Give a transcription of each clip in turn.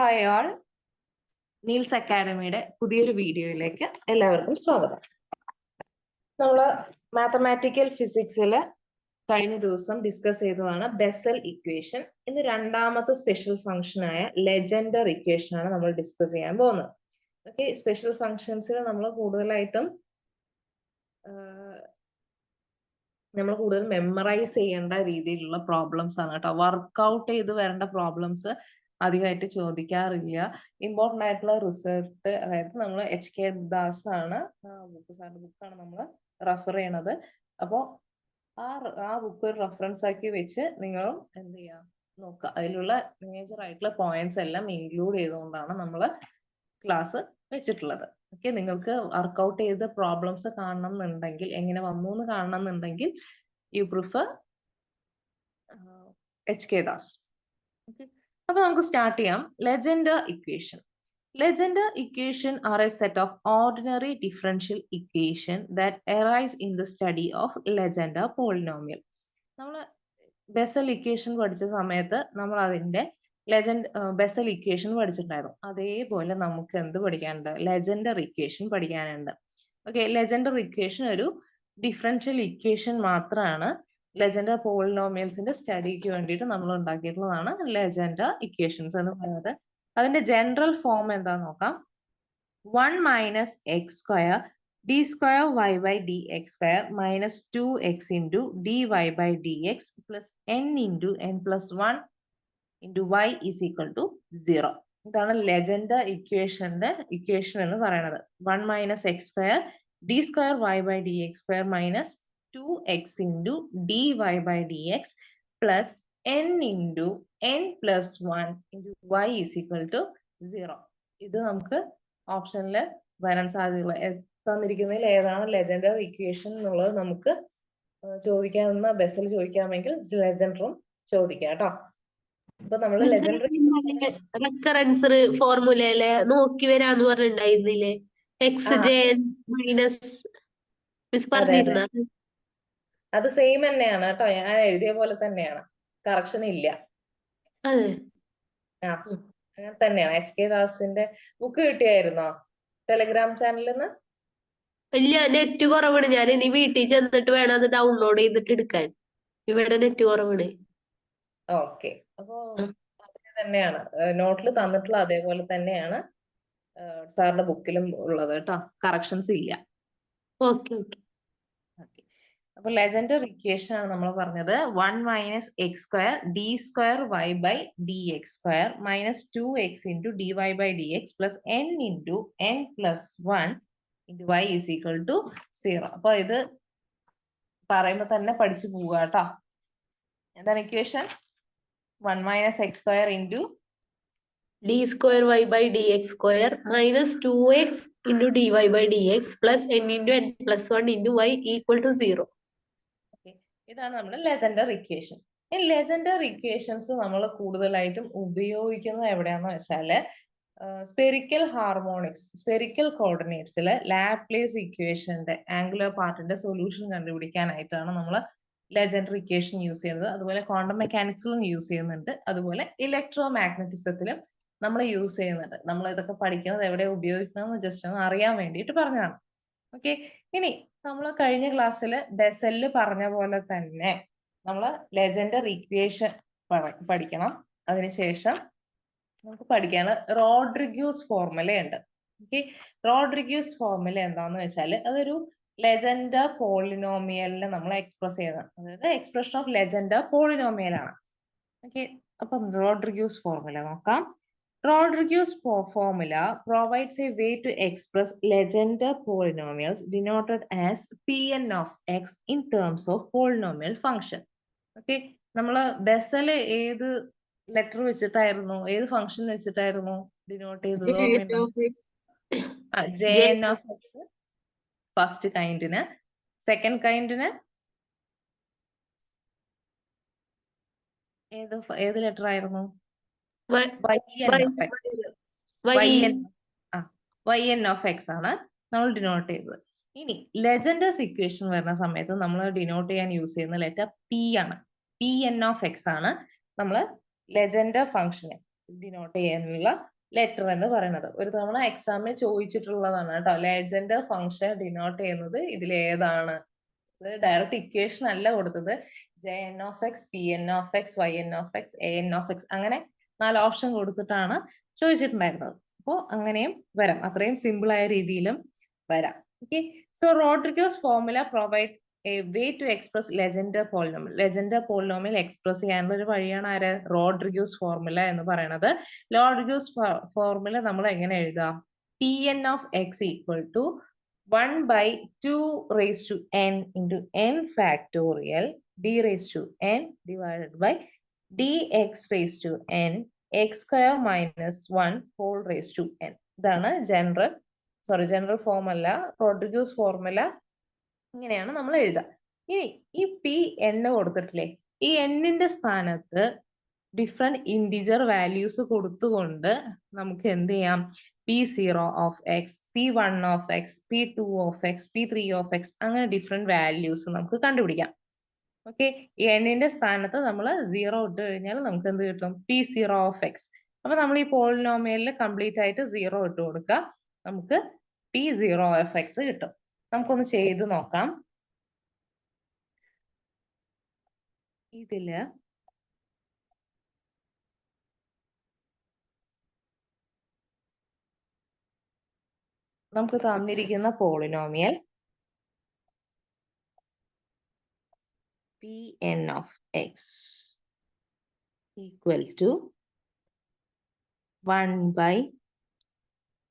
Hi ആൾ, Niels അക്കാഡമിയുടെ പുതിയൊരു വീഡിയോയിലേക്ക് എല്ലാവർക്കും സ്വാഗതം. നമ്മൾ മാത്തമാറ്റിക്കൽ ഫിസിക്സിൽ കഴിഞ്ഞ ദിവസം ഡിസ്കസ് ചെയ്തതാണ് ബെസൽ ഇക്വേഷൻ. ഇന്ന് രണ്ടാമത്തെ സ്പെഷ്യൽ ഫംഗ്ഷനായ ലെജൻഡർ ഇക്വേഷൻ ആണ് നമ്മൾ ഡിസ്കസ് ചെയ്യാൻ പോകുന്നത്. ഓക്കെ, സ്പെഷ്യൽ ഫംഗ്ഷൻസിൽ നമ്മൾ കൂടുതലായിട്ടും കൂടുതൽ മെമ്മറൈസ് ചെയ്യേണ്ട രീതിയിലുള്ള പ്രോബ്ലംസ് ആണ് കേട്ടോ. വർക്ക്ഔട്ട് ചെയ്ത് വരേണ്ട പ്രോബ്ലംസ് അധികമായിട്ട് ചോദിക്കാറില്ല. ഇമ്പോർട്ടൻ്റ് ആയിട്ടുള്ള റിസൾട്ട്, അതായത് നമ്മൾ HK ദാസ് ആണ് സാറിന്റെ ബുക്കാണ് നമ്മൾ റെഫർ ചെയ്യണത്. അപ്പോൾ ആ ബുക്ക് ഒരു റെഫറൻസ് ആക്കി വെച്ച് നിങ്ങളും എന്ത് ചെയ്യുക, നോക്കുക. അതിലുള്ള മേജർ ആയിട്ടുള്ള പോയിന്റ്സ് എല്ലാം ഇൻക്ലൂഡ് ചെയ്തുകൊണ്ടാണ് നമ്മൾ ക്ലാസ് വെച്ചിട്ടുള്ളത്. ഓക്കെ, നിങ്ങൾക്ക് വർക്ക്ഔട്ട് ചെയ്ത് പ്രോബ്ലംസ് കാണണം എന്നുണ്ടെങ്കിൽ, എങ്ങനെ വന്നു എന്ന് കാണണം എന്നുണ്ടെങ്കിൽ യു പ്രിഫർ HK ദാസ്. അപ്പൊ നമുക്ക് സ്റ്റാർട്ട് ചെയ്യാം. Legender equation. Legendre equation are a set of ordinary differential equation that arise in the study of Legendre polynomial. നമ്മൾ ബെസൽ ഇക്വേഷൻ പഠിച്ച സമയത്ത് നമ്മൾ അതിന്റെ ബെസൽ ഇക്വേഷൻ പഠിച്ചിട്ടുണ്ടായിരുന്നു. അതേപോലെ നമുക്ക് എന്ത് പഠിക്കാനുണ്ട്? ലെജൻഡർ ഇക്വേഷൻ പഠിക്കാനുണ്ട്. ഓക്കെ, ലെജൻഡർ ഇക്വേഷൻ ഒരു ഡിഫറൻഷ്യൽ ഇക്വേഷൻ മാത്രമാണ്. ലെജൻഡർ പോളിനോമിയൽസിന്റെ സ്റ്റഡിക്ക് വേണ്ടിയിട്ട് നമ്മൾ ഉണ്ടാക്കിയിട്ടുള്ളതാണ് ലെജൻഡർ ഇക്വേഷൻസ് എന്ന് പറയുന്നത്. അതിന്റെ ജനറൽ ഫോം എന്താന്ന് നോക്കാം. 1 minus x square d square y by d x square minus 2x into d y by d x plus n into n plus 1 into y is equal to 0. ഇതാണ് Legendre ഇക്വേഷന്റെ equation എന്ന് പറയുന്നത്. 1 minus x square d square y by d x square minus 2x into d y by d x plus n into n plus 1 into y is equal to 0. ഇത് നമുക്ക് ഓപ്ഷനിൽ വരാൻ സാധ്യതയുള്ള തന്നിരിക്കുന്നതിൽ ഏതാണ് ലെജൻഡർ ഇക്വേഷൻ എന്നുള്ളത് നമുക്ക് ചോദിക്കാവുന്ന ബെസൽ ചോദിക്കാമെങ്കിൽ ലെജൻഡറും ചോദിക്കാം കേട്ടോ. അപ്പൊ നമ്മൾ ലെജൻഡർ റെക്കറൻസ് ഫോർമുലയിലെ നോക്കി വരാന്ന് പറഞ്ഞിട്ടുണ്ടായിരുന്നില്ലേ? എക്സ് ജെ മൈനസ് പറഞ്ഞിരുന്ന അത് സെയിം തന്നെയാണ് കേട്ടോ. ഞാൻ എഴുതിയ പോലെ തന്നെയാണ്, കറക്ഷൻ ഇല്ല. അങ്ങനെ തന്നെയാണ്. HK ദാസിന്റെ ബുക്ക് കിട്ടിയായിരുന്നോ ടെലിഗ്രാം ചാനലിൽ നിന്ന്? ഇല്ല, നെറ്റ് കുറവാണ്. ഞാൻ ഇനി വീട്ടിൽ ചെന്നിട്ട് വേണം അത് ഡൗൺലോഡ് ചെയ്തിട്ട് എടുക്കാൻ. ഇവിടെ നെറ്റ് കുറവാണ്. ഓക്കെ, അപ്പോ തന്നെയാണ് നോട്ടിൽ തന്നിട്ടുള്ള അതേപോലെ തന്നെയാണ് സാറിന്റെ ബുക്കിലും ഉള്ളത് കേട്ടോ. കറക്ഷൻസ് ഇല്ല. Okay okay. അപ്പൊ ലെജൻഡർ ഇക്വേഷൻ ആണ് നമ്മൾ പറഞ്ഞത്. 1 minus x square d square y by d x square minus 2x into d y by d x plus n into n plus 1 into y is equal to 0. അപ്പൊ ഇത് പറയുമ്പോ തന്നെ പഠിച്ചു പോവുക കേട്ടോ. എന്താണ് equation? 1 minus x square into d square y by d x square minus 2x into d y by d x plus n into n plus 1 into y equal to 0. ഇതാണ് നമ്മുടെ ലെജൻഡർ ഇക്വേഷൻ. ഈ Legendre equations നമ്മൾ കൂടുതലായിട്ടും ഉപയോഗിക്കുന്നത് എവിടെയാന്ന് വെച്ചാല് spherical harmonics, spherical കോർഡിനേറ്റ്സിലെ Laplace ഇക്വേഷന്റെ ആംഗുലർ പാർട്ടിന്റെ സൊല്യൂഷൻ കണ്ടുപിടിക്കാനായിട്ടാണ് നമ്മൾ ലെജൻഡർ ഇക്വേഷൻ യൂസ് ചെയ്യുന്നത്. അതുപോലെ ക്വാണ്ടം മെക്കാനിക്സിലും യൂസ് ചെയ്യുന്നുണ്ട്. അതുപോലെ ഇലക്ട്രോ മാഗ്നറ്റിസത്തിലും നമ്മൾ യൂസ് ചെയ്യുന്നുണ്ട്. നമ്മൾ ഇതൊക്കെ പഠിക്കുന്നത് എവിടെ ഉപയോഗിക്കണമെന്ന് ജസ്റ്റ് ഒന്ന് അറിയാൻ വേണ്ടിയിട്ട് പറഞ്ഞതാണ്. ഓക്കെ, ഇനി നമ്മൾ കഴിഞ്ഞ ക്ലാസ്സിൽ ബെസലില് പറഞ്ഞ പോലെ തന്നെ നമ്മൾ ലെജൻഡർ ഇക്വേഷൻ പഠിക്കണം. അതിനുശേഷം നമുക്ക് പഠിക്കാൻ റോഡ്രിഗ്യൂസ് ഫോർമുല ഉണ്ട്. ഓക്കെ, റോഡ്രിഗ്യൂസ് ഫോർമുല എന്താന്ന് വെച്ചാൽ അതൊരു ലെജൻഡർ പോളിനോമിയലിനെ നമ്മൾ എക്സ്പ്രസ് ചെയ്യുന്നത്, അതായത് എക്സ്പ്രഷൻ ഓഫ് ലെജൻഡർ പോളിനോമിയൽ ആണ്. ഓക്കെ, അപ്പം റോഡ്രിഗ്യൂസ് ഫോർമുല നോക്കാം. Rodrigues formula provides a way to express Legendre polynomials denoted as Pn of x in terms of polynomial function. Okay, നമ്മൾ ബെസൽ ഏത് ലെറ്റർ വെച്ചിട്ടായിരുന്നു, ഏത് ഫംഗ്ഷൻ വെച്ചിട്ടായിരുന്നു ഡിനോട്ട് ചെയ്തത്? Jn of x ഫസ്റ്റ് കൈൻഡിന്, സെക്കൻഡ് കൈൻഡിന് ഏത് ലെറ്റർ ആയിരുന്നു? yn of x ആണ് നമ്മൾ ഡിനോട്ട് ചെയ്തത്. ഇനി ലെജൻഡേഴ്സ് ഇക്വേഷൻ വരുന്ന സമയത്ത് നമ്മൾ ഡിനോട്ട് ചെയ്യാൻ യൂസ് ചെയ്യുന്ന ലെറ്റർ പി ആണ്. Pn of x ആണ് നമ്മൾ ലെജൻഡർ ഫംഗ്ഷനെ ഡിനോട്ട് ചെയ്യാനുള്ള ലെറ്റർ എന്ന് പറയുന്നത്. ഒരു തവണ എക്സാമിന് ചോദിച്ചിട്ടുള്ളതാണ് കേട്ടോ. ലെജൻഡർ ഫംഗ്ഷൻ ഡിനോട്ട് ചെയ്യുന്നത് ഇതിലേതാണ്? ഡയറക്റ്റ് ഇക്വേഷൻ അല്ല കൊടുത്തത്. Jn of x, Pn of x, Yn of x, An of x അങ്ങനെ 4 ഓപ്ഷൻ കൊടുത്തിട്ടാണ് ചോദിച്ചിട്ടുണ്ടായിരുന്നത്. അപ്പോൾ അങ്ങനെയും വരാം, അത്രയും സിമ്പിൾ ആയ രീതിയിലും വരാം. Okay, so Rodrigues formula provide a way to express Legendre polynomial. Legendre polynomial express ചെയ്യാനുള്ള ഒരു വഴിയാണ് ആര്? റോഡ്രിഗസ് ഫോർമുല എന്ന് പറയുന്നത്. റോഡ്രിഗസ് ഫോർമുല നമ്മൾ എങ്ങനെ എഴുതാം? Pn of x equal to 1 by 2 raised to n into n factorial d raised to n divided by dx raised to n x square minus 1 whole raised to n. ഇതാണ് general formula, Rodriguez formula. ഇങ്ങനെയാണ് നമ്മൾ എഴുതുക. ഇനി ഈ P N കൊടുത്തിട്ടില്ലേ, ഈ എന്നിന്റെ സ്ഥാനത്ത് different integer values കൊടുത്തുകൊണ്ട് നമുക്ക് എന്ത് ചെയ്യാം? P0 of x, P1 of x, P2 of x, P3 of x അങ്ങനെ ഡിഫറെന്റ് വാല്യൂസ് നമുക്ക് കണ്ടുപിടിക്കാം. ഓക്കെ, ഈ എന്നിന്റെ സ്ഥാനത്ത് നമ്മൾ 0 ഇട്ട് കഴിഞ്ഞാൽ നമുക്ക് എന്ത് കിട്ടും? P0 of x. അപ്പൊ നമ്മൾ ഈ പോളിനോമിയലിൽ കംപ്ലീറ്റ് ആയിട്ട് 0 ഇട്ട് കൊടുക്കുക, നമുക്ക് P0 of x കിട്ടും. നമുക്കൊന്ന് ചെയ്ത് നോക്കാം. ഇതില് നമുക്ക് തന്നിരിക്കുന്ന polynomial Pn of x equal to 1 by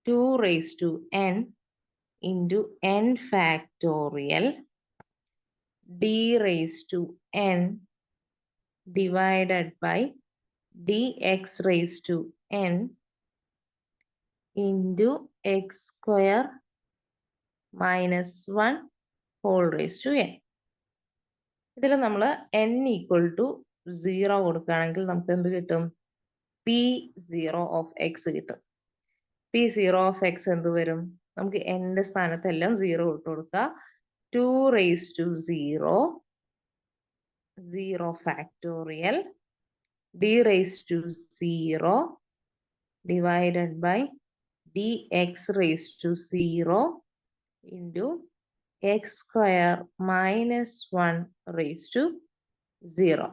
2 raised to n into n factorial d raised to n divided by dx raised to n into x square minus 1 whole raised to n. ഇതിൽ നമ്മൾ n equal to 0 കൊടുക്കുകയാണെങ്കിൽ നമുക്ക് എന്ത് കിട്ടും? P0 of x കിട്ടും. P0 of x എന്ത് വരും? നമുക്ക് n സ്ഥാനത്തെല്ലാം 0 ഇട്ട് കൊടുക്കുക. 2 raised to 0, 0 factorial, d raised to 0 divided by dx raised to 0 into x square minus 1 raised to 0.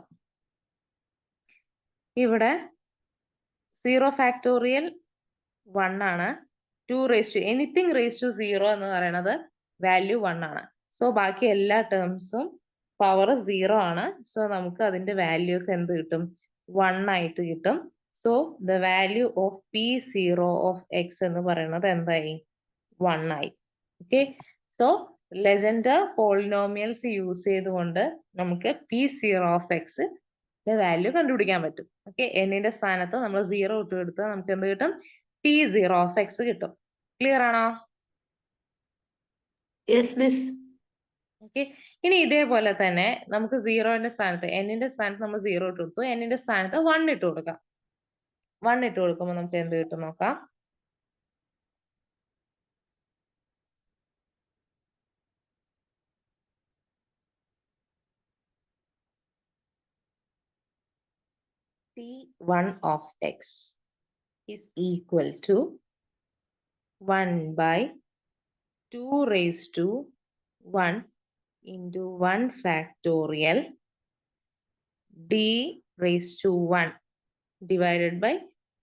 ഇവിടെ 0 factorial 1 ആണ്. 2 raised to anything raised to 0 എന്ന് പറയുന്നത് വാല്യൂ 1 ആണ്. സോ ബാക്കി എല്ലാ ടേംസും പവർ 0 ആണ്. സോ നമുക്ക് അതിന്റെ വാല്യൂ ഒക്കെ എന്ത് കിട്ടും? 1 ആയിട്ട് കിട്ടും. So the value of P0 of x എന്ന് പറയുന്നത് എന്തായി? 1 ആയി. Okay, so legender polynomials use ചെയ്തുകൊണ്ട് നമുക്ക് P0 ഓഫ് x വാല്യൂ കണ്ടുപിടിക്കാൻ പറ്റും. ഓക്കെ, എന്നിന്റെ സ്ഥാനത്ത് നമ്മൾ 0 ഇട്ട് കൊടുത്താൽ നമുക്ക് എന്ത് കിട്ടും? P0 ഓഫ് x കിട്ടും. ക്ലിയർ ആണോ? Yes miss. ഓക്കെ, ഇനി ഇതേപോലെ തന്നെ നമുക്ക് 0ന്റെ സ്ഥാനത്ത് എന്നിന്റെ സ്ഥാനത്ത് നമ്മൾ 0 ഇട്ട് കൊടുത്തു, എന്നിന്റെ സ്ഥാനത്ത് 1 ഇട്ട് കൊടുക്കാം. 1 ഇട്ട് കൊടുക്കുമ്പോൾ നമുക്ക് എന്ത് കിട്ടും നോക്കാം. P1 of x is equal to 1 by 2 raised to 1 into 1 factorial d raised to 1 divided by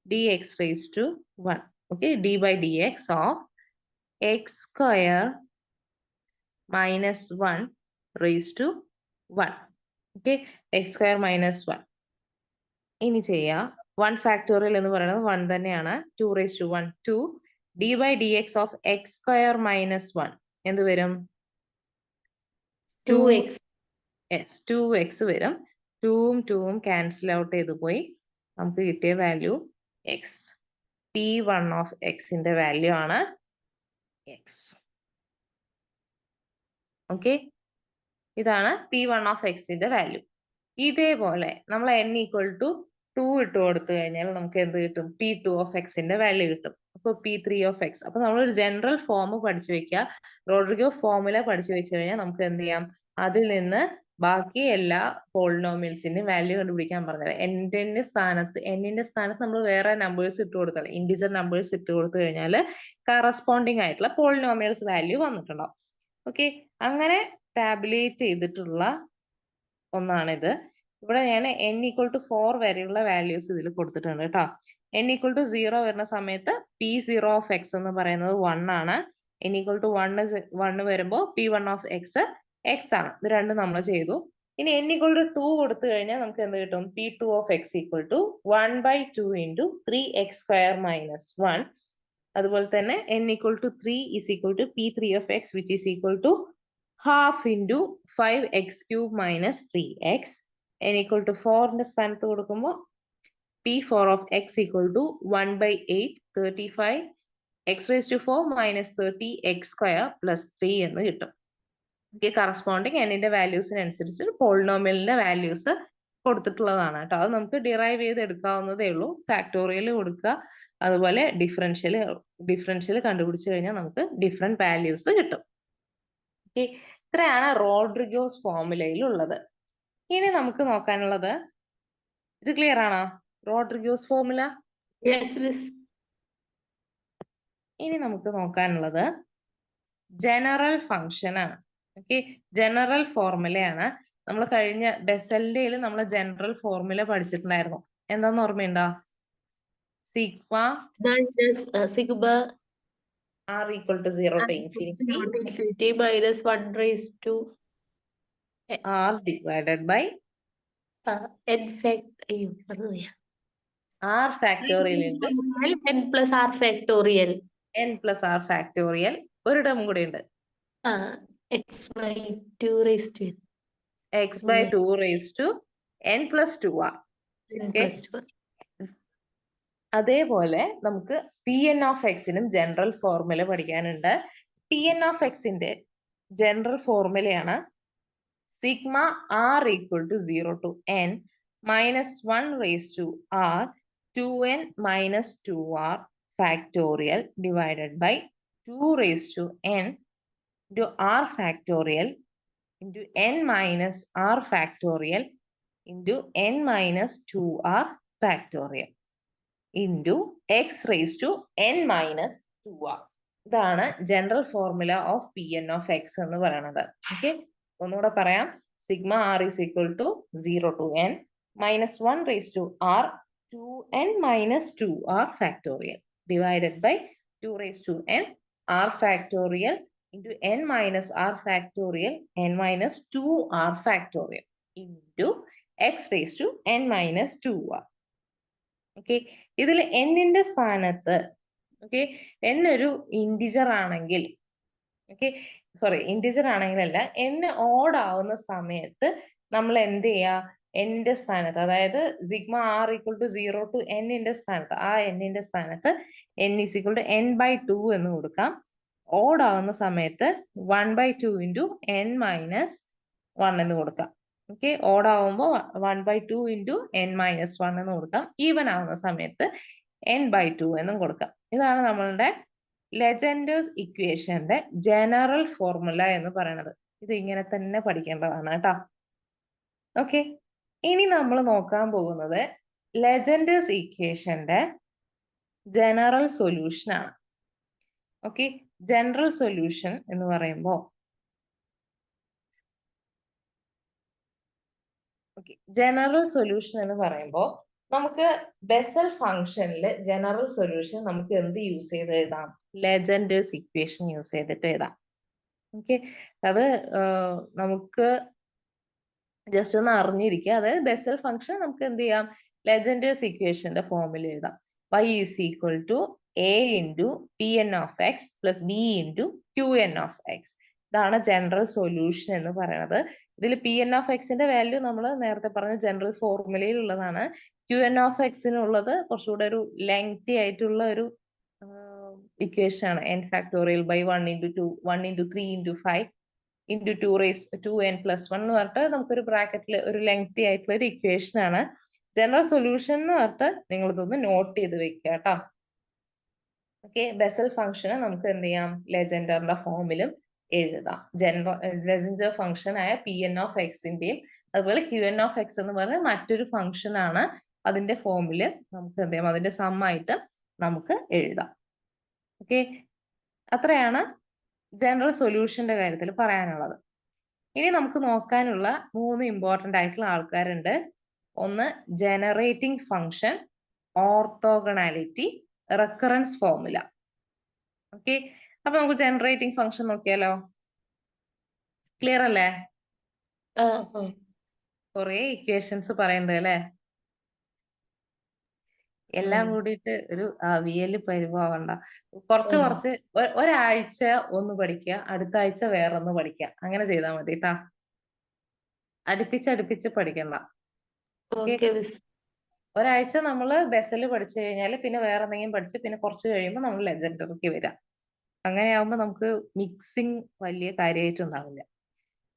dx raised to 1. Okay, d by dx of x square minus 1 raised to 1. Okay, x square minus 1. ഇനി ചെയ്യാം. 1 factorial എന്ന് പറയുന്നത് 1 തന്നെയാണ്. 2 raised to 1 2 d by dx of x square minus 1 എന്ത് വരും? 2x. Yes, 2x വരും. 2ഉം 2ഉം cancel out ചെയ്ത് പോയി. നമുക്ക് കിട്ടിയ വാല്യൂ x. P1 of xന്റെ വാല്യൂ ആണ് x. ഓക്കെ, ഇതാണ് P1 of xന്റെ വാല്യൂ. ഇതേപോലെ നമ്മൾ n equal to 2 ഇട്ട് കൊടുത്തു കഴിഞ്ഞാൽ നമുക്ക് എന്ത് കിട്ടും? P2 of xന്റെ വാല്യൂ കിട്ടും. അപ്പൊ P3 of x. അപ്പൊ നമ്മളൊരു ജനറൽ ഫോം പഠിച്ചു വെക്കുക. റോഡ്രിഗസ് ഫോർമുല പഠിച്ചു വെച്ച് കഴിഞ്ഞാൽ നമുക്ക് എന്ത് ചെയ്യാം? അതിൽ നിന്ന് ബാക്കി എല്ലാ പോളിനോമിയൽസിന്റെയും വാല്യൂ കണ്ടുപിടിക്കാൻ പറഞ്ഞത്. എന്നിന്റെ സ്ഥാനത്ത് നമ്മൾ വേറെ നമ്പേഴ്സ് ഇട്ട് കൊടുത്താൽ, ഇന്റിജർ നമ്പേഴ്സ് ഇട്ട് കൊടുത്തു കഴിഞ്ഞാൽ കറസ്പോണ്ടിങ് ആയിട്ടുള്ള പോളിനോമിയൽസ് വാല്യൂ വന്നിട്ടുണ്ടാവും. ഓക്കെ, അങ്ങനെ ടാബുലേറ്റ് ചെയ്തിട്ടുള്ള ഒന്നാണിത്. ഇവിടെ ഞാൻ n=4 വരെയുള്ള വാല്യൂസ് ഇതിൽ കൊടുത്തിട്ടുണ്ട് കേട്ടോ. n=0 വരുന്ന സമയത്ത് P0 ഓഫ് x എന്ന് പറയുന്നത് 1 ആണ്. n=1 വരുമ്പോൾ P1 ഓഫ് x ആണ്. ഇത് രണ്ടും നമ്മൾ ചെയ്തു. ഇനി n=2 കൊടുത്തു കഴിഞ്ഞാൽ നമുക്ക് എന്ത് കിട്ടും? P2 of x = 1/2 × 3x² - 1. അതുപോലെ തന്നെ n=3 = P3 of x which is equal to half × 5x³ - 3x. n=4ന്റെ സ്ഥാനത്ത് കൊടുക്കുമ്പോൾ P4 of x = 1/8 35 x⁴ - 30 x² + 3 എന്ന് കിട്ടും. ഓക്കെ, കറസ്പോണ്ടിങ് എന്നിന്റെ വാല്യൂസിനനുസരിച്ച് പോളിനോമിയലിന്റെ വാല്യൂസ് കൊടുത്തിട്ടുള്ളതാണ് കേട്ടോ. അത് നമുക്ക് ഡിറൈവ് ചെയ്ത് എടുക്കാവുന്നതേ ഉള്ളൂ. ഫാക്ടോറിയൽ കൊടുക്കുക, അതുപോലെ ഡിഫറൻഷ്യൽ കണ്ടുപിടിച്ചു കഴിഞ്ഞാൽ നമുക്ക് ഡിഫറെന്റ് വാല്യൂസ് കിട്ടും. ഓക്കെ, ഇത്രയാണ് റോഡ്രിഗോസ് ഫോർമുലയിൽ ഉള്ളത്. ഇനി നമുക്ക് നോക്കാനുള്ളത്, ഇത് ക്ലിയർ ആണോ റോഡ്രിഗോസ് ഫോർമുല? ഇനി നമുക്ക് നോക്കാനുള്ളത് ജനറൽ ഫംഗ്ഷൻ ആണ്. ഓക്കെ, ജനറൽ ഫോർമുലയാണ്. നമ്മൾ കഴിഞ്ഞ ബെസലിന്റെയിൽ നമ്മൾ ജനറൽ ഫോർമുല പഠിച്ചിട്ടുണ്ടായിരുന്നു. എന്താന്ന് ഓർമ്മയുണ്ടോ? Sigma r = 0 to infinity minus 1 r divided by n factorial into n plus r factorial. n plus r factorial. ഒരു ടേം കൂടി ഉണ്ട്, x/2 raised to n plus 2r. അതേപോലെ നമുക്ക് Pn ഓഫ് എക്സിനും ജനറൽ ഫോർമുല പഠിക്കാനുണ്ട്. Pn of എക്സിന്റെ general ഫോർമുലയാണ് sigma r = 0 to n -1 raised to r 2n - 2r factorial divided by 2 raised to n into r factorial into n minus r factorial into n minus 2r factorial into x raised to n minus 2r. ഇതാണ് general formula of Pn of x എന്ന് പറയുന്നത്. Okay, ഒന്നുകൂടെ പറയാം. Sigma r = 0 to n -1 raised to r 2n - 2r factorial divided by 2 raised to n r factorial into n minus r factorial n minus 2r factorial into x raised to n minus 2r. Okay, ഇതിൽ എന്നിന്റെ സ്ഥാനത്ത് okay n ഒരു integer ആണെങ്കിൽ, integer ആണെങ്കിലല്ല, n odd ആവുന്ന സമയത്ത് നമ്മൾ എന്ത് ചെയ്യാ? n-ന്റെ സ്ഥാനത്ത്, അതായത് സിഗ്മ r = 0 to n-ന്റെ സ്ഥാനത്ത്, ആ n-ന്റെ സ്ഥാനത്ത് n = n/2 എന്ന് കൊടുക്കാം. ഓഡ് ആവുന്ന സമയത്ത് 1/2 × n minus 1 എന്ന് കൊടുക്കാം. ഓക്കെ, ഓഡ് ആവുമ്പോൾ 1/2 × n minus 1 എന്ന് കൊടുക്കാം. ഈവൻ ആവുന്ന സമയത്ത് n/2 എന്നും കൊടുക്കാം. ഇതാണ് നമ്മളുടെ ലെജൻഡേഴ്സ് ഇക്വേഷന്റെ ജനറൽ ഫോർമുല എന്ന് പറയുന്നത്. ഇത് ഇങ്ങനെ തന്നെ പഠിക്കേണ്ടതാണ് കേട്ടോ. ഓക്കെ, ഇനി നമ്മൾ നോക്കാൻ പോകുന്നത് ലെജൻഡേഴ്സ് ഇക്വേഷന്റെ ജനറൽ സൊല്യൂഷൻ ആണ്. ഓക്കെ, ജനറൽ സൊല്യൂഷൻ എന്ന് പറയുമ്പോൾ നമുക്ക് ബെസൽ ഫംഗ്ഷനിൽ ജനറൽ സൊല്യൂഷൻ നമുക്ക് എന്ത് യൂസ് ചെയ്ത് എഴുതാം? ലെജൻഡേഴ്സ് ഇക്വേഷൻ യൂസ് ചെയ്തിട്ട് എഴുതാം. ഓക്കെ, അത് നമുക്ക് ജസ്റ്റ് ഒന്ന് അറിഞ്ഞിരിക്കുക. അതായത് ബെസൽ ഫംഗ്ഷൻ നമുക്ക് എന്ത് ചെയ്യാം? ലെജൻഡേഴ്സ് ഇക്വേഷന്റെ ഫോമിൽ എഴുതാം. y = a × Pn of x plus b × Qn of x. ഇതാണ് ജനറൽ സൊല്യൂഷൻ എന്ന് പറയുന്നത്. ഇതിൽ Pn of x-ന്റെ വാല്യൂ നമ്മൾ നേരത്തെ പറഞ്ഞ ജനറൽ ഫോർമുലയിൽ ഉള്ളതാണ്. Qn of x-നുള്ളത് കുറച്ചുകൂടെ ഒരു ലെങ്തി ആയിട്ടുള്ള ഒരു ഇക്വേഷൻ ആണ്. n factorial by 1 × 2 1 × 3 × 5 × 2 raised to 2n + 1 എന്ന് പറഞ്ഞിട്ട് നമുക്കൊരു ബ്രാക്കറ്റിൽ ഒരു ലെങ്തി ആയിട്ടുള്ള ഒരു ഇക്വേഷൻ ആണ്. ജനറൽ സൊല്യൂഷൻ എന്ന് പറഞ്ഞിട്ട് നിങ്ങൾ ഇതൊന്ന് നോട്ട് ചെയ്ത് വെക്കുക കേട്ടോ. ഓക്കെ, ബെസൽ ഫംഗ്ഷന് നമുക്ക് എന്ത് ചെയ്യാം? ലെജൻഡറിന്റെ ഫോമിലും എഴുതാം. ലെജൻഡർ ഫംഗ്ഷൻ ആയ Pn of x-ന്റെയും അതുപോലെ Qn of x എന്ന് പറഞ്ഞ മറ്റൊരു ഫംഗ്ഷൻ ആണ്. അതിന്റെ ഫോമില് നമുക്ക് എന്ത് ചെയ്യാം, അതിന്റെ സം ആയിട്ട് നമുക്ക് എഴുതാം. ഓക്കെ, അത്രയാണ് ജനറൽ സൊല്യൂഷന്റെ കാര്യത്തിൽ പറയാനുള്ളത്. ഇനി നമുക്ക് നോക്കാനുള്ള 3 ഇമ്പോർട്ടന്റ് ആയിട്ടുള്ള ആൾക്കാരുണ്ട്. ഒന്ന് generating function, orthogonality, recurrence formula. Okay, അപ്പൊ നമുക്ക് ജനറേറ്റിംഗ് ഫംഗ്ഷൻ നോക്കിയാലോ? ക്ലിയർ അല്ലേ? കുറെ ഇക്വേഷൻസ് പറയുന്നുണ്ട് അല്ലെ? എല്ലാം കൂടിയിട്ട് ഒരു അവിയല് പരിവാവണ്ട. കുറച്ച് ഒരാഴ്ച ഒന്ന് പഠിക്കുക, അടുത്ത ആഴ്ച വേറൊന്ന് പഠിക്കുക, അങ്ങനെ ചെയ്താൽ മതി കേട്ടാ. അടുപ്പിച്ച് പഠിക്കണ്ട. ഒരാഴ്ച നമ്മൾ ബെസൽ പഠിച്ചു കഴിഞ്ഞാൽ പിന്നെ വേറെ എന്തെങ്കിലും പഠിച്ച് പിന്നെ കുറച്ച് കഴിയുമ്പോൾ നമ്മൾ ലെജൻഡറിക്ക് വരാം. അങ്ങനെയാവുമ്പോൾ നമുക്ക് മിക്സിങ് വലിയ കാര്യമായിട്ടുണ്ടാവില്ല.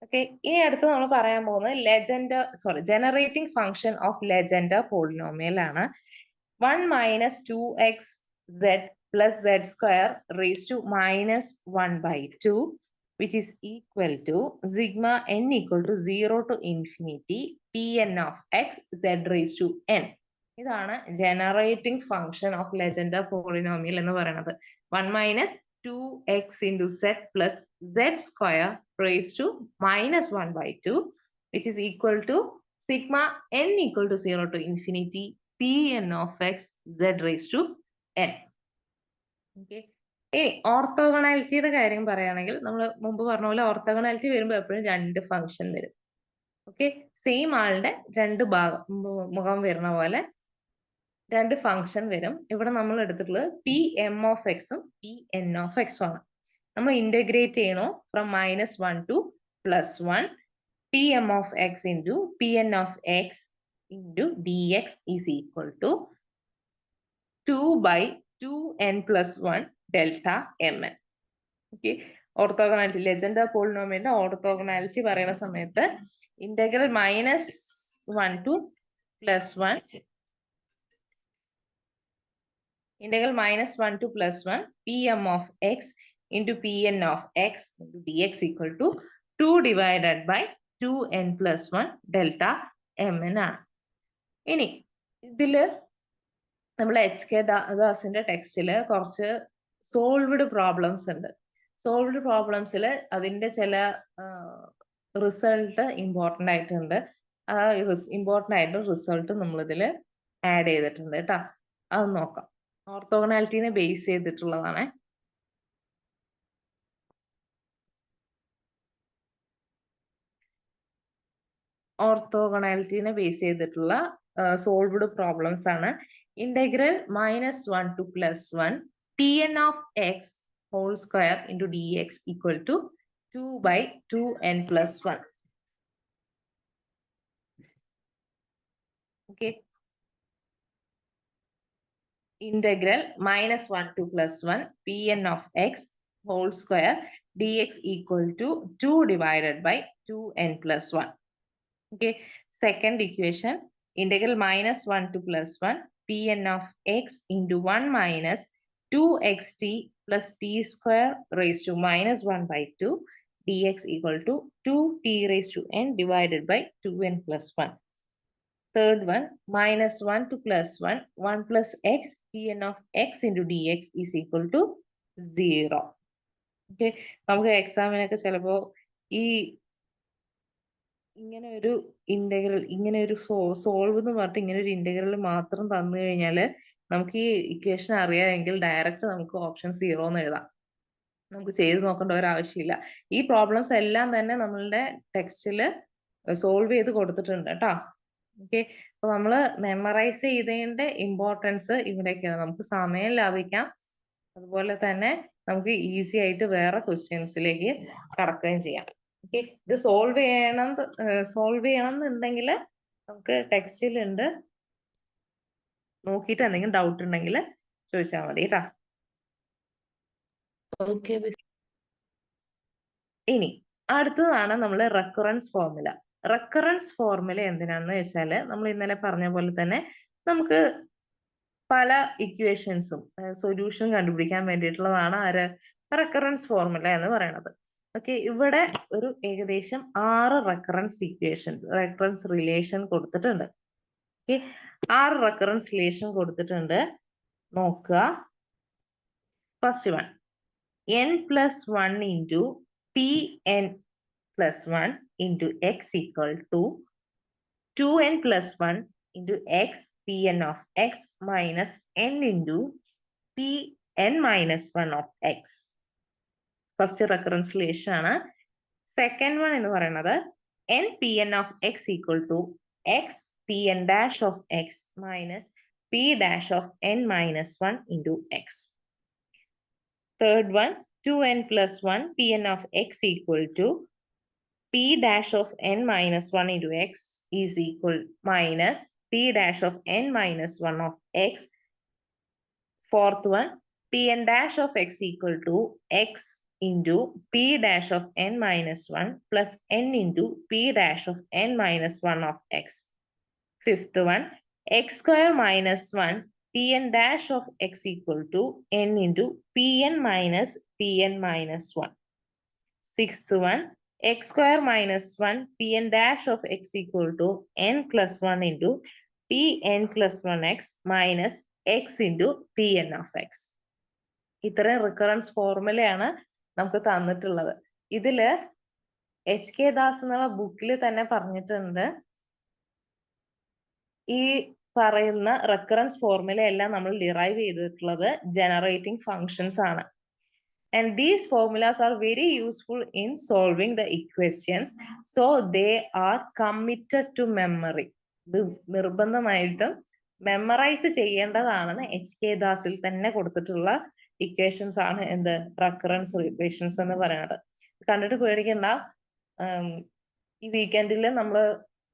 ഓക്കെ, ഇനി അടുത്ത് നമ്മൾ പറയാൻ പോകുന്നത് generating function of legender polynomial ആണ്. 1 minus 2x z plus z square raised to minus 1 by 2, which is equal to sigma n equal to 0 to infinity Pn of x z raised to n. ഇതാണ് generating function of legender polynomial എന്ന് പറയുന്നത്. 1 minus 2x into z plus z square raised to minus 1 by 2, which is equal to sigma n equal to 0 to infinity Pn of x z raised to n. Okay, ഇനി ഓർത്തോഗണാലിറ്റിയുടെ കാര്യം പറയുകയാണെങ്കിൽ നമ്മൾ മുമ്പ് പറഞ്ഞ പോലെ orthogonality വരുമ്പോൾ എപ്പോഴും 2 ഫംഗ്ഷൻ വരും. ഓക്കെ, സെയിം ആളുടെ 2 മുഖം വരുന്ന പോലെ 2 ഫംഗ്ഷൻ വരും. ഇവിടെ നമ്മൾ എടുത്തിട്ടുള്ളത് Pm of x ഉം Pn of x ആണ്. നമ്മൾ ഇന്റഗ്രേറ്റ് ചെയ്യണോ from -1 to +1 Pm of x into Pn of x into dx is equal to 2 by 2n plus 1 delta mn. Okay, orthogonality legender പോളിനോമിയലിന്റെ ഓർത്തോഗണാലിറ്റി പറയുന്ന സമയത്ത് integral -1 to +1 integral -1 to +1 Pm of x into Pn of x into dx equal to 2 divided by 2n plus 1 delta mn ആണ്. ഇനി ഇതില് നമ്മൾ HK ദാസിന്റെ ടെക്സ്റ്റില് കുറച്ച് solved problems ഉണ്ട്. Solved പ്രോബ്ലംസിൽ അതിന്റെ ചില റിസൾട്ട് ഇമ്പോർട്ടൻ്റ് ആയിട്ടുണ്ട്. ആ ഇമ്പോർട്ടൻ്റ് ആയിട്ടുള്ള റിസൾട്ട് നമ്മൾ ഇതിൽ ആഡ് ചെയ്തിട്ടുണ്ട് കേട്ടോ. അത് നോക്കാം. ഓർത്തോഗണാലിറ്റിനെ ബേസ് ചെയ്തിട്ടുള്ളതാണ്. ഓർത്തോഗണാലിറ്റിനെ ബേസ് ചെയ്തിട്ടുള്ള സോൾവ്ഡ് പ്രോബ്ലംസ് ആണ്. Integral -1 to +1 Pn of x whole square into dx equal to 2 by 2n plus 1. Okay. Integral -1 to +1 Pn of x whole square dx equal to 2 divided by 2n plus 1. Okay. Second equation, integral -1 to +1 Pn of x into 1 minus 2xt plus t square raised to -1 by 2 dx equal to 2t raised to n divided by 2n plus 1. Third one, -1 to +1 1 plus x Pn of x into dx is equal to 0. Okay. നമുക്ക് എക്സാമിനൊക്കെ ചിലപ്പോൾ ഈ ഇങ്ങനെ ഒരു integral ഇങ്ങനെ ഒരു solve എന്ന് പറഞ്ഞിട്ട് ഇങ്ങനെ ഒരു ഇന്റഗ്രൽ മാത്രം തന്നു കഴിഞ്ഞാൽ നമുക്ക് ഈ ഇക്വേഷൻ അറിയാമെങ്കിൽ ഡയറക്റ്റ് നമുക്ക് ഓപ്ഷൻ 0 എന്ന് എഴുതാം. നമുക്ക് ചെയ്ത് നോക്കേണ്ട ഒരു ആവശ്യമില്ല. ഈ പ്രോബ്ലംസ് എല്ലാം തന്നെ നമ്മളുടെ ടെക്സ്റ്റിൽ സോൾവ് ചെയ്ത് കൊടുത്തിട്ടുണ്ട് കേട്ടോ. ഓക്കെ, അപ്പൊ നമ്മൾ മെമ്മറൈസ് ചെയ്തതിന്റെ ഇമ്പോർട്ടൻസ് ഇവിടേക്കാണ്. നമുക്ക് സമയം ലാഭിക്കാം, അതുപോലെ തന്നെ നമുക്ക് ഈസി ആയിട്ട് വേറെ ക്വസ്റ്റ്യൻസിലേക്ക് കടക്കുകയും ചെയ്യാം. ഓക്കെ, ഇത് സോൾവ് ചെയ്യണം എന്നുണ്ടെങ്കിൽ നമുക്ക് ടെക്സ്റ്റിലുണ്ട്, നോക്കിയിട്ട് എന്തെങ്കിലും ഡൗട്ട് ഉണ്ടെങ്കിൽ ചോദിച്ചാൽ മതി കേട്ടോ. ഇനി അടുത്തതാണ് നമ്മൾ റെക്കറൻസ് ഫോർമുല. റെക്കറൻസ് ഫോർമുല എന്തിനാന്ന് വെച്ചാൽ നമ്മൾ ഇന്നലെ പറഞ്ഞ പോലെ തന്നെ നമുക്ക് പല ഇക്വേഷൻസും സൊല്യൂഷൻ കണ്ടുപിടിക്കാൻ വേണ്ടിയിട്ടുള്ളതാണ് റെക്കറൻസ് ഫോർമുല എന്ന് പറയുന്നത്. ഓക്കെ, ഇവിടെ ഒരു ഏകദേശം 6 റെക്കറൻസ് റിലേഷൻ കൊടുത്തിട്ടുണ്ട്. ഓക്കെ, 6 റെക്കറൻസ് റിലേഷൻ കൊടുത്തിട്ടുണ്ട്. നോക്കുക. First one n+1 into Pn+1 into x equal to 2n+1 into x Pn of x minus n into Pn-1 of x. First recurrence relation ആണ്. Second one എന്ന് പറയുന്നത് nPn of x equal to x Pn dash of x minus P dash of n-1 into x. Third one, 2n+1 Pn of x equal to P dash of n-1 into x is equal minus P dash of n-1 of x. Fourth one, Pn dash of x equal to x into P dash of n-1 plus n into P dash of n-1 of x. Fifth one, x square minus 1 Pn dash of x equal to n into Pn minus Pn minus 1. Sixth one, x square minus 1 Pn dash of x equal to n plus 1 into Pn plus 1x minus x into Pn of x. ഇത്രയും recurrence ഫോർമുലയാണ് നമുക്ക് തന്നിട്ടുള്ളത്. ഇതില് HK Das എന്നുള്ള ബുക്കിൽ തന്നെ പറഞ്ഞിട്ടുണ്ട് ഈ പറയുന്ന റെക്കറൻസ് ഫോർമുല എല്ലാം നമ്മൾ ഡിറൈവ് ചെയ്തിട്ടുള്ളത് ജനറേറ്റിംഗ് ഫങ്ഷൻസ് ആണ്. And these formulas are very useful in solving the equations. So they are committed to memory. ഇത് നിർബന്ധമായിട്ടും മെമ്മറൈസ് ചെയ്യേണ്ടതാണെന്ന് HK ദാസിൽ തന്നെ കൊടുത്തിട്ടുള്ള ഇക്വേഷൻസ് ആണ് എന്ത് റെക്കറൻസ് ഇക്വേഷൻസ് എന്ന് പറയുന്നത്. കണ്ടിട്ട് പേടിക്കണ്ട. ഈ വീക്കെൻഡിൽ നമ്മൾ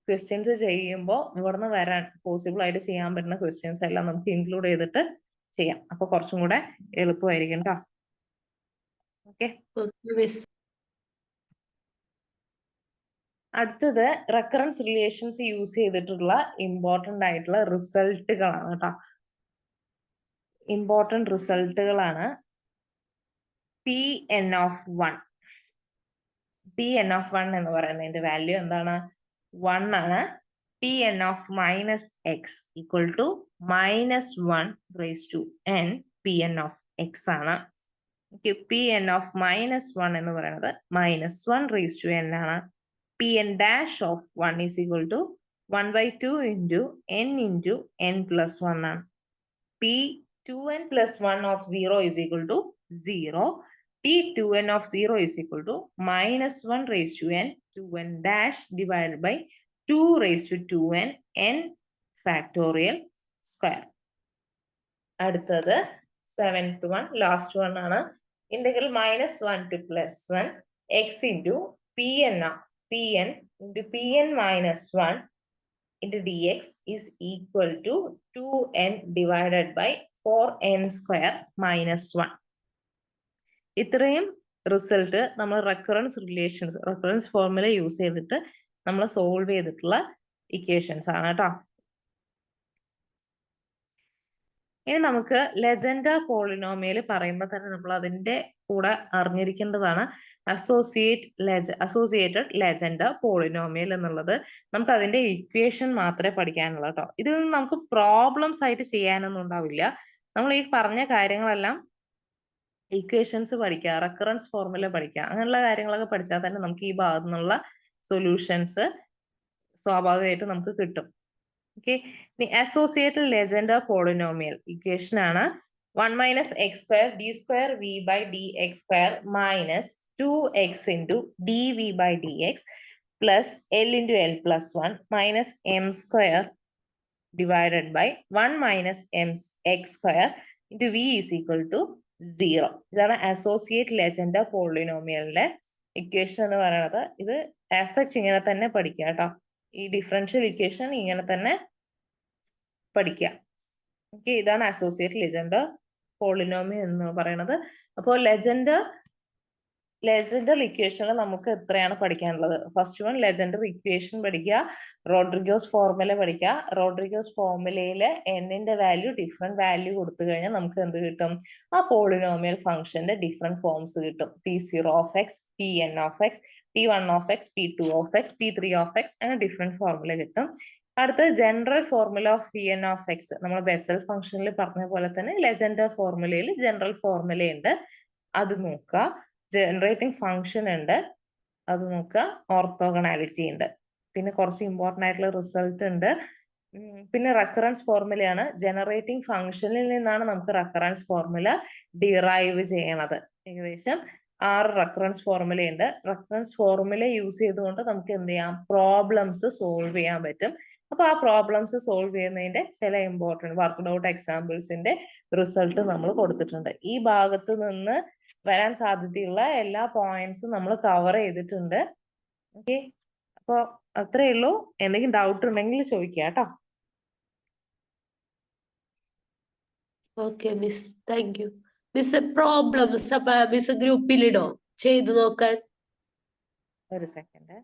ക്വസ്റ്റ്യൻസ് ചെയ്യുമ്പോൾ ഇവിടുന്ന് വരാൻ പോസിബിൾ ആയിട്ട് ചെയ്യാൻ പറ്റുന്ന ക്വസ്റ്റ്യൻസ് എല്ലാം നമുക്ക് ഇൻക്ലൂഡ് ചെയ്തിട്ട് ചെയ്യാം. അപ്പൊ കുറച്ചും കൂടെ എളുപ്പമായിരിക്കും കേട്ടോ. ഓക്കെ, അടുത്തത് റെക്കറൻസ് റിലേഷൻസ് യൂസ് ചെയ്തിട്ടുള്ള ഇമ്പോർട്ടന്റ് ആയിട്ടുള്ള റിസൾട്ടുകളാണ് കേട്ടോ. ഇമ്പോർട്ടന്റ് റിസൾട്ടുകളാണ്. Pn(1). Pn(1) എന്ന് പറയുന്നതിന്റെ വാല്യൂ എന്താണ്? 1 ആണ്. Pn(-x) equal to -1 raised to n Pn of x ആണ്. Pn(-1) എന്ന് പറയുന്നത് -1 raised to n ആണ്. Pn dash of 1 is equal to 1/2 into n into n plus 1 ആണ്. P2n plus 1 of 0 is equal to 0. P2n of 0 is equal to -1 raised to n 2n dash divided by 2 raised to 2n n factorial square. അടുത്തത് 7th one, last one ആണ്. Integral -1 to +1 x into Pn into Pn-1 into dx is equal to 2n divided by 4n square minus 1. ഇത്രയും result നമ്മൾ recurrence formula use ചെയ്തിട്ട് നമ്മൾ solve ചെയ്തിട്ടുള്ള equations ആണ് കേട്ടോ. ഇനി നമുക്ക് ലെജൻഡർ പോളിനോമിയൽ പറയുമ്പോൾ തന്നെ നമ്മൾ അതിന്റെ കൂടെ അറിഞ്ഞിരിക്കേണ്ടതാണ് അസോസിയേറ്റഡ് ലെജൻഡർ പോളിനോമിയൽ എന്നുള്ളത്. നമുക്ക് അതിന്റെ ഇക്വേഷൻ മാത്രമേ പഠിക്കാനുള്ളൂ കേട്ടോ. ഇതിൽ നിന്ന് നമുക്ക് പ്രോബ്ലംസ് ആയിട്ട് ചെയ്യാനൊന്നും ഉണ്ടാവില്ല. നമ്മൾ ഈ പറഞ്ഞ കാര്യങ്ങളെല്ലാം ഇക്വേഷൻസ് പഠിക്കുക, റെക്കറൻസ് ഫോർമുല പഠിക്കുക, അങ്ങനെയുള്ള കാര്യങ്ങളൊക്കെ പഠിച്ചാൽ തന്നെ നമുക്ക് ഈ ഭാഗത്തു നിന്നുള്ള സൊല്യൂഷൻസ് സ്വാഭാവികമായിട്ട് നമുക്ക് കിട്ടും. ഓക്കെ, ഇനി അസോസിയേറ്റഡ് ലെജൻഡർ പോളിനോമിയൽ ഇക്വേഷൻ ആണ് 1 minus x square d square v by dx square minus 2x into dv by dx plus l into l plus 1 minus m square divided by 1 minus x square into v is equal to 0. ഇതാണ് associate legender പോളിനോമിയലിന്റെ equation എന്ന് പറയുന്നത്. ഇത് as such ഇങ്ങനെ തന്നെ പഠിക്കുക കേട്ടോ. ഈ ഡിഫറൻഷ്യൽ ഇക്വേഷൻ ഇങ്ങനെ തന്നെ പഠിക്കുക. ഓക്കെ, ഇതാണ് അസോസിയേറ്റ് ലെജൻഡർ പോളിനോമിയൽ എന്ന് പറയുന്നത്. അപ്പോൾ ലെജൻഡർ ലെജൻഡർ ഇക്വേഷനിൽ നമുക്ക് എത്രയാണ് പഠിക്കാനുള്ളത്? ഫസ്റ്റ് വൺ ലെജൻഡർ ഇക്വേഷൻ പഠിക്കുക, റോഡ്രിഗോസ് ഫോർമുല പഠിക്കുക. റോഡ്രിഗോസ് ഫോർമുലയിൽ എന്നിന്റെ വാല്യൂ ഡിഫറെന്റ് വാല്യൂ കൊടുത്തു കഴിഞ്ഞാൽ നമുക്ക് എന്ത് കിട്ടും? ആ പോളിനോമിയൽ ഫംഗ്ഷന്റെ ഡിഫറെന്റ് ഫോംസ് കിട്ടും. P0 of x, Pn of x, P1 of x, P2 of x, P3 of x അങ്ങനെ ഡിഫറെന്റ് ഫോർമുല കിട്ടും. അടുത്തത് general formula of Pn of x. നമ്മൾ ബെസൽ ഫംഗ്ഷനിൽ പറഞ്ഞ പോലെ തന്നെ ലെജൻഡർ ഫോർമുലയിൽ ജനറൽ ഫോർമുലയുണ്ട്, അത് നോക്കുക. ജനറേറ്റിംഗ് ഫംഗ്ഷൻ ഉണ്ട്, അത് നോക്കുക. ഓർത്തോഗണാലിറ്റി ഉണ്ട്. പിന്നെ കുറച്ച് ഇമ്പോർട്ടൻ്റ് ആയിട്ടുള്ള റിസൾട്ട് ഉണ്ട്. പിന്നെ റെക്കറൻസ് ഫോർമുലയാണ്. ജനറേറ്റിംഗ് ഫംഗ്ഷനിൽ നിന്നാണ് നമുക്ക് റെക്കറൻസ് ഫോർമുല ഡിറൈവ് ചെയ്യണത്. ഏകദേശം 6 റെക്കറൻസ് ഫോർമുലയുണ്ട്. റെക്കറൻസ് ഫോർമുല യൂസ് ചെയ്തുകൊണ്ട് നമുക്ക് എന്ത് ചെയ്യാം? പ്രോബ്ലംസ് സോൾവ് ചെയ്യാൻ പറ്റും. അപ്പൊ ആ പ്രോബ്ലംസ് സോൾവ് ചെയ്യുന്നതിന്റെ ചില ഇമ്പോർട്ടൻറ്റ് വർക്ക്ഡ് ഔട്ട് എക്സാമ്പിൾസിന്റെ റിസൾട്ട് നമ്മൾ കൊടുത്തിട്ടുണ്ട്. ഈ ഭാഗത്ത് നിന്ന് വരാൻ സാധ്യതയുള്ള എല്ലാ പോയിന്റ്സും നമ്മൾ കവർ ചെയ്തിട്ടുണ്ട്. ഓക്കെ, അപ്പൊ അത്രേ ഉള്ളൂ. എന്തെങ്കിലും ഡൗട്ട് ഉണ്ടെങ്കിൽ ചോദിക്കുക കേട്ടോ. Okay miss, thank you. Miss problems miss ഗ്രൂപ്പിലിടോ ചെയ്തു നോക്കാൻ? ഒരു സെക്കൻഡ്.